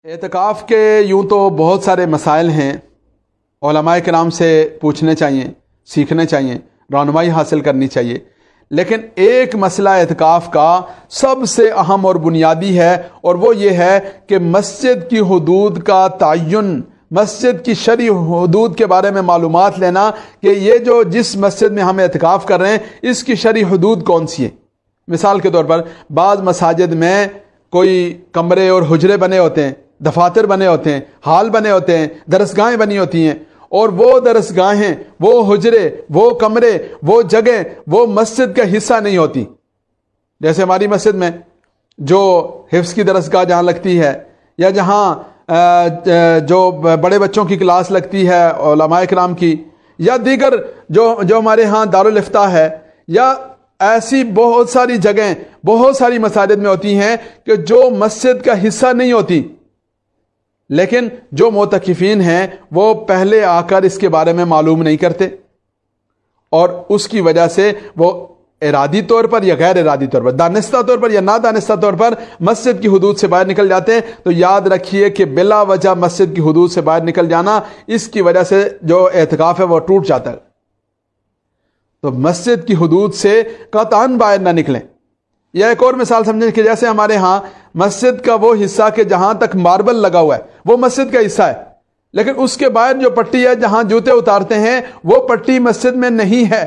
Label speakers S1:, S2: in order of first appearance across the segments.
S1: اعتکاف کے یوں تو بہت سارے مسائل ہیں، علماء کرام سے پوچھنے چاہیے، سیکھنے چاہیے، رہنمائی حاصل کرنی چاہیے، لیکن ایک مسئلہ اعتکاف کا سب سے اہم اور بنیادی ہے، اور وہ یہ ہے کہ مسجد کی حدود کا تعین، مسجد کی شرعی حدود کے بارے میں معلومات لینا کہ یہ جو جس مسجد میں ہم اعتکاف کر رہے ہیں اس کی شرعی حدود کون سی ہے۔ مثال کے طور پر بعض مساجد میں کوئی کمرے اور حجرے بنے ہوتے ہیں، دفاتر بنے ہوتے ہیں، ہال بنے ہوتے ہیں، درسگاہیں بنی ہوتی ہیں، اور وہ درسگاہیں، وہ حجرے، وہ کمرے، وہ جگہ وہ مسجد کا حصہ نہیں ہوتی۔ جیسے ہماری مسجد میں جو حفظ کی درسگاہ جہاں لگتی ہے، یا جہاں جو بڑے بچوں کی کلاس لگتی ہے علماء کرام کی، یا دیگر جو ہمارے ہاں دارالافتاء ہے، یا ایسی بہت ساری جگہیں بہت ساری مساجد میں ہوتی ہیں کہ جو مسجد کا حصہ نہیں ہوتی، لیکن جو معتکفین ہیں وہ پہلے آ کر اس کے بارے میں معلوم نہیں کرتے، اور اس کی وجہ سے وہ ارادی طور پر یا غیر ارادی طور پر، دانستہ طور پر یا نادانستہ طور پر مسجد کی حدود سے باہر نکل جاتے ہیں۔ تو یاد رکھیے کہ بلا وجہ مسجد کی حدود سے باہر نکل جانا، اس کی وجہ سے جو اعتکاف ہے وہ ٹوٹ جاتا ہے۔ تو مسجد کی حدود سے قطعاً باہر نہ نکلیں۔ یا ایک اور مثال سمجھیں کہ جیسے ہمارے ہاں مسجد کا وہ حصہ کہ جہاں تک ماربل لگا ہوا ہے وہ مسجد کا حصہ ہے، لیکن اس کے باہر جو پٹی ہے جہاں جوتے اتارتے ہیں وہ پٹی مسجد میں نہیں ہے۔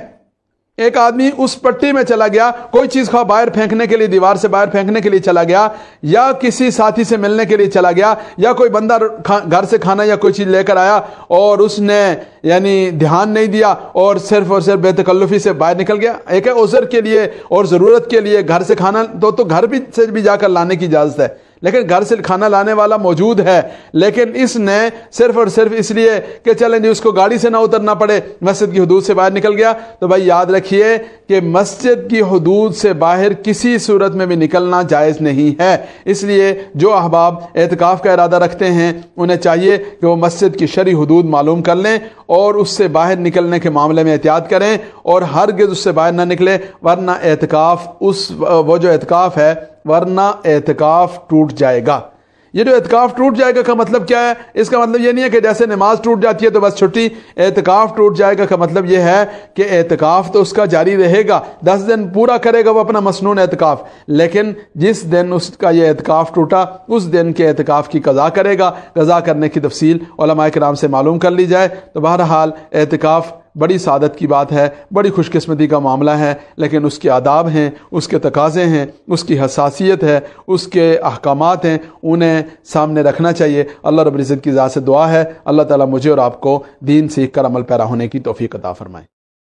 S1: ایک آدمی اس پٹی میں چلا گیا، کوئی چیز خواہ باہر پھینکنے کے لیے، دیوار سے باہر پھینکنے کے لیے چلا گیا، یا کسی ساتھی سے ملنے کے لیے چلا گیا، یا کوئی بندہ گھر سے کھانا یا کوئی چیز لے کر آیا اور اس نے دھیان نہیں دیا اور صرف بے تکلفی سے باہر نکل گیا۔ ایک ہے عذر کے لیے اور ضرورت کے لیے گھر سے کھانا تو گھر سے بھی جا کر لانے کی اجازت ہے، لیکن گھر سے کھانا لانے والا موجود ہے، لیکن اس نے صرف اور صرف اس لیے کہ چلیں جی اس کو گاڑی سے نہ اترنا پڑے مسجد کی حدود سے باہر نکل گیا۔ تو بھائی یاد رکھیے کہ مسجد کی حدود سے باہر کسی صورت میں بھی نکلنا جائز نہیں ہے۔ اس لیے جو احباب اعتکاف کا ارادہ رکھتے ہیں انہیں چاہیے کہ وہ مسجد کی شرعی حدود معلوم کر لیں اور اس سے باہر نکلنے کے معاملے میں احتیاط کریں، اور ہرگز اس سے باہر نہ نکلے، ورنہ اعتکاف وہ جو اعتکاف ہے ورنہ اعتکاف ٹوٹ جائے گا۔ یہ جو اعتکاف ٹوٹ جائے گا کا مطلب کیا ہے؟ اس کا مطلب یہ نہیں ہے کہ جیسے نماز ٹوٹ جاتی ہے تو بس چھٹی۔ اعتکاف ٹوٹ جائے گا کا مطلب یہ ہے کہ اعتکاف تو اس کا جاری رہے گا، 10 دن پورا کرے گا وہ اپنا مسنون اعتکاف، لیکن جس دن اس کا یہ اعتکاف ٹوٹا اس دن کے اعتکاف کی قضا کرے گا۔ قضا کرنے کی تفصیل علماء کرام سے معلوم کر لی جائے۔ تو بہرحال اعتکاف بڑی سعادت کی بات ہے، بڑی خوش قسمتی کا معاملہ ہے، لیکن اس کے آداب ہیں، اس کے تقاضے ہیں، اس کی حساسیت ہے، اس کے احکامات ہیں، انہیں سامنے رکھنا چاہیے۔ اللہ رب العزت کی ذات سے دعا ہے اللہ تعالیٰ مجھے اور آپ کو دین سیکھ کر عمل پیرا ہونے کی توفیق عطا فرمائے۔